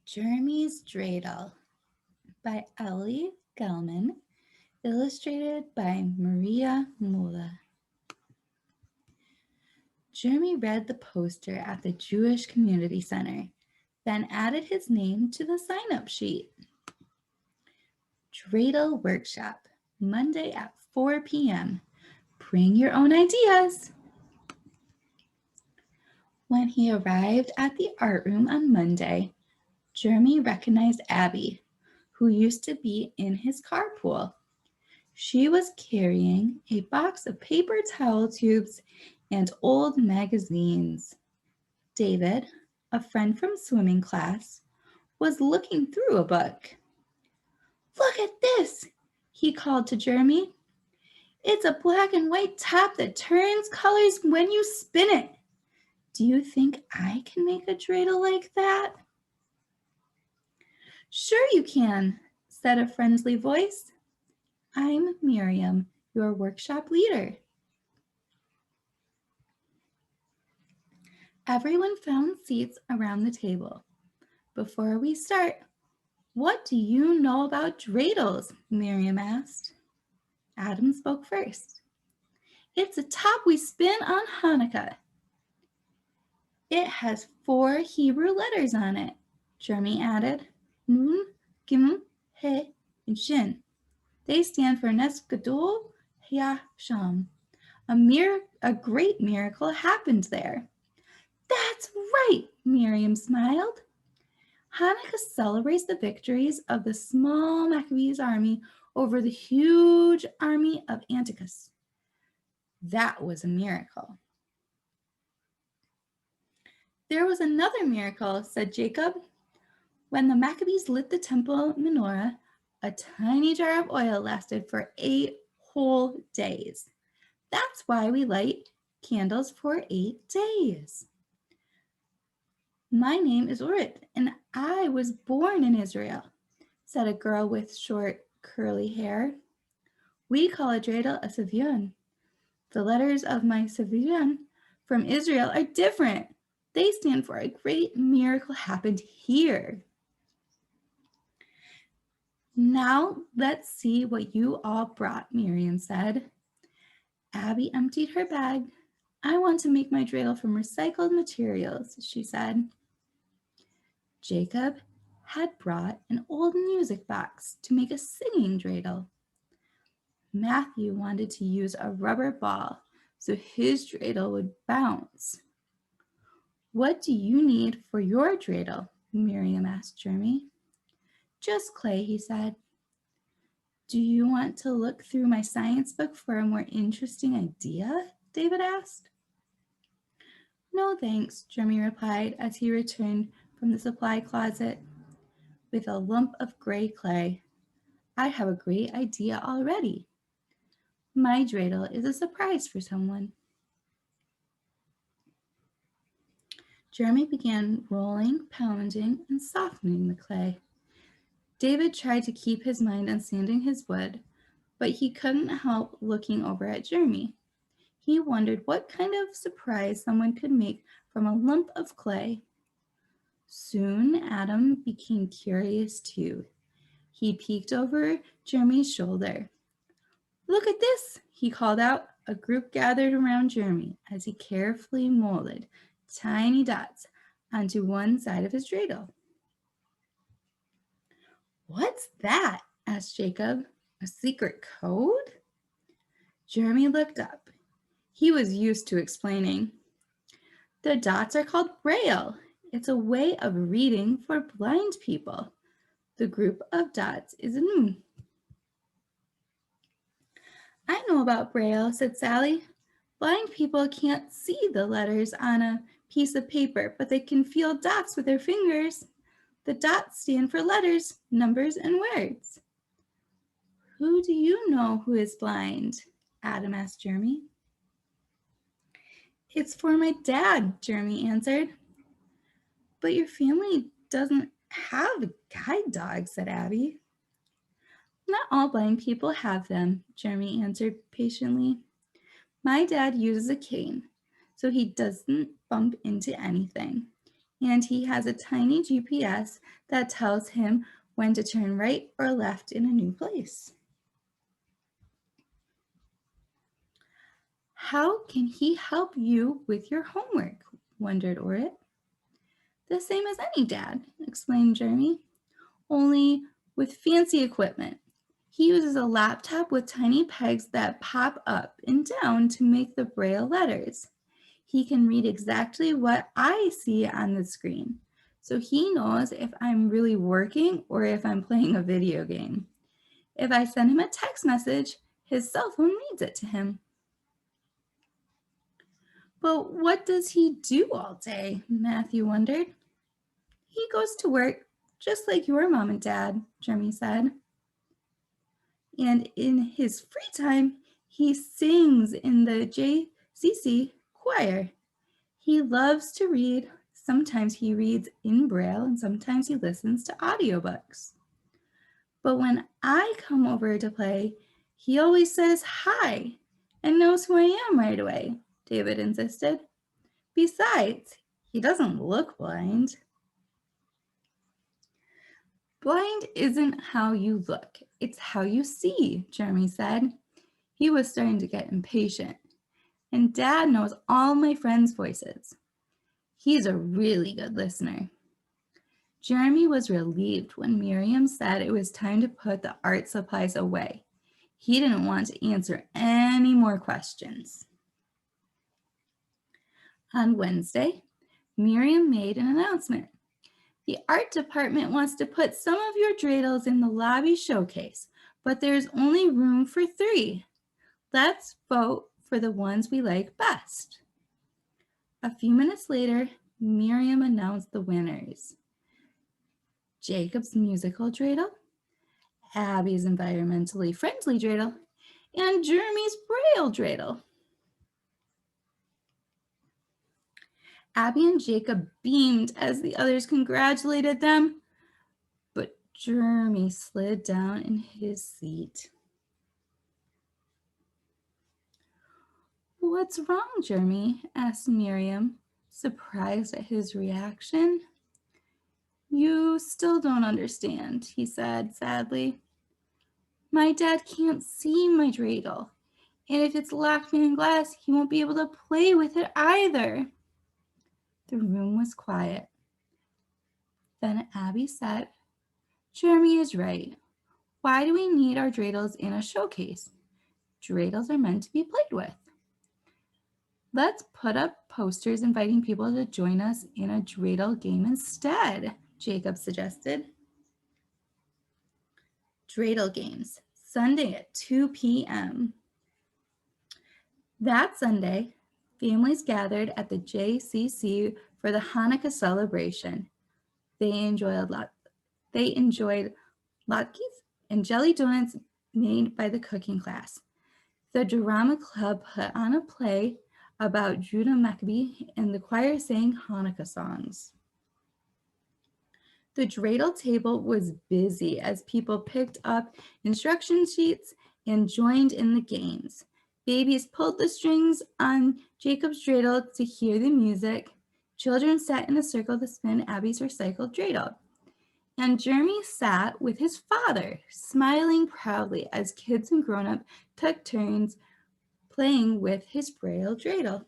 Jeremy's Dreidel by Ellie Gellman, illustrated by Maria Mula. Jeremy read the poster at the Jewish Community Center, then added his name to the sign-up sheet. Dreidel Workshop, Monday at 4 p.m. Bring your own ideas. When he arrived at the art room on Monday, Jeremy recognized Abby, who used to be in his carpool. She was carrying a box of paper towel tubes and old magazines. David, a friend from swimming class, was looking through a book. "Look at this," he called to Jeremy. "It's a black and white top that turns colors when you spin it. Do you think I can make a dreidel like that?" "Sure you can," said a friendly voice. "I'm Miriam, your workshop leader." Everyone found seats around the table. "Before we start, what do you know about dreidels?" Miriam asked. Adam spoke first. "It's a top we spin on Hanukkah." "It has 4 Hebrew letters on it," Jeremy added. Nun, Gimel, He, and Shin. They stand for Nes Gadol Sham. A great miracle happened there. "That's right," Miriam smiled. Hanukkah celebrates the victories of the small Maccabees army over the huge army of Antiochus. That was a miracle. "There was another miracle," said Jacob. "When the Maccabees lit the temple menorah, a tiny jar of oil lasted for 8 whole days. That's why we light candles for 8 days." "My name is Urit, and I was born in Israel," said a girl with short, curly hair. "We call a dreidel a sevion. The letters of my sevion from Israel are different. They stand for a great miracle happened here." "Now let's see what you all brought," Miriam said. Abby emptied her bag. "I want to make my dreidel from recycled materials," she said. Jacob had brought an old music box to make a singing dreidel. Matthew wanted to use a rubber ball so his dreidel would bounce. "What do you need for your dreidel?" Miriam asked Jeremy. "Just clay," he said. "Do you want to look through my science book for a more interesting idea?" David asked. "No, thanks," Jeremy replied as he returned from the supply closet with a lump of gray clay. "I have a great idea already. My dreidel is a surprise for someone." Jeremy began rolling, pounding, and softening the clay. David tried to keep his mind on sanding his wood, but he couldn't help looking over at Jeremy. He wondered what kind of surprise someone could make from a lump of clay. Soon Adam became curious too. He peeked over Jeremy's shoulder. "Look at this," he called out. A group gathered around Jeremy as he carefully molded tiny dots onto one side of his dreidel. "What's that?" asked Jacob. "A secret code?" Jeremy looked up. He was used to explaining. "The dots are called Braille. It's a way of reading for blind people. The group of dots is a nun." "I know about Braille," said Sally. "Blind people can't see the letters on a piece of paper, but they can feel dots with their fingers. The dots stand for letters, numbers, and words." "Who do you know who is blind?" Adam asked Jeremy. "It's for my dad," Jeremy answered. "But your family doesn't have a guide dog," said Abby. "Not all blind people have them," Jeremy answered patiently. "My dad uses a cane, so he doesn't bump into anything. and he has a tiny GPS that tells him when to turn right or left in a new place. How can he help you with your homework? Wondered Orit. The same as any dad, explained Jeremy, only with fancy equipment. He uses a laptop with tiny pegs that pop up and down to make the Braille letters. He can read exactly what I see on the screen, so he knows if I'm really working or if I'm playing a video game. If I send him a text message, his cell phone reads it to him. But what does he do all day? Matthew wondered. He goes to work just like your mom and dad, Jeremy said. And in his free time, he sings in the JCC choir. He loves to read. Sometimes he reads in Braille and sometimes he listens to audiobooks. But when I come over to play, he always says hi and knows who I am right away, David insisted. Besides, he doesn't look blind. Blind isn't how you look, it's how you see, Jeremy said. He was starting to get impatient. And Dad knows all my friends' voices. He's a really good listener. Jeremy was relieved when Miriam said it was time to put the art supplies away. He didn't want to answer any more questions. On Wednesday, Miriam made an announcement. The art department wants to put some of your dreidels in the lobby showcase, but there's only room for 3. Let's vote for the ones we like best. A few minutes later, Miriam announced the winners. Jacob's musical dreidel, Abby's environmentally friendly dreidel, and Jeremy's Braille dreidel. Abby and Jacob beamed as the others congratulated them, but Jeremy slid down in his seat. What's wrong, Jeremy? Asked Miriam, surprised at his reaction. You still don't understand, he said sadly. My dad can't see my dreidel, and if it's locked behind glass, he won't be able to play with it either. The room was quiet. Then Abby said, Jeremy is right. Why do we need our dreidels in a showcase? Dreidels are meant to be played with. Let's put up posters inviting people to join us in a dreidel game instead, Jacob suggested. Dreidel games, Sunday at 2 p.m. That Sunday, families gathered at the JCC for the Hanukkah celebration. They enjoyed latkes and jelly donuts made by the cooking class. The drama club put on a play about Judah Maccabee, and the choir sang Hanukkah songs. The dreidel table was busy as people picked up instruction sheets and joined in the games. Babies pulled the strings on Jacob's dreidel to hear the music. Children sat in a circle to spin Abby's recycled dreidel. And Jeremy sat with his father, smiling proudly as kids and grown-ups took turns playing with his Braille dreidel.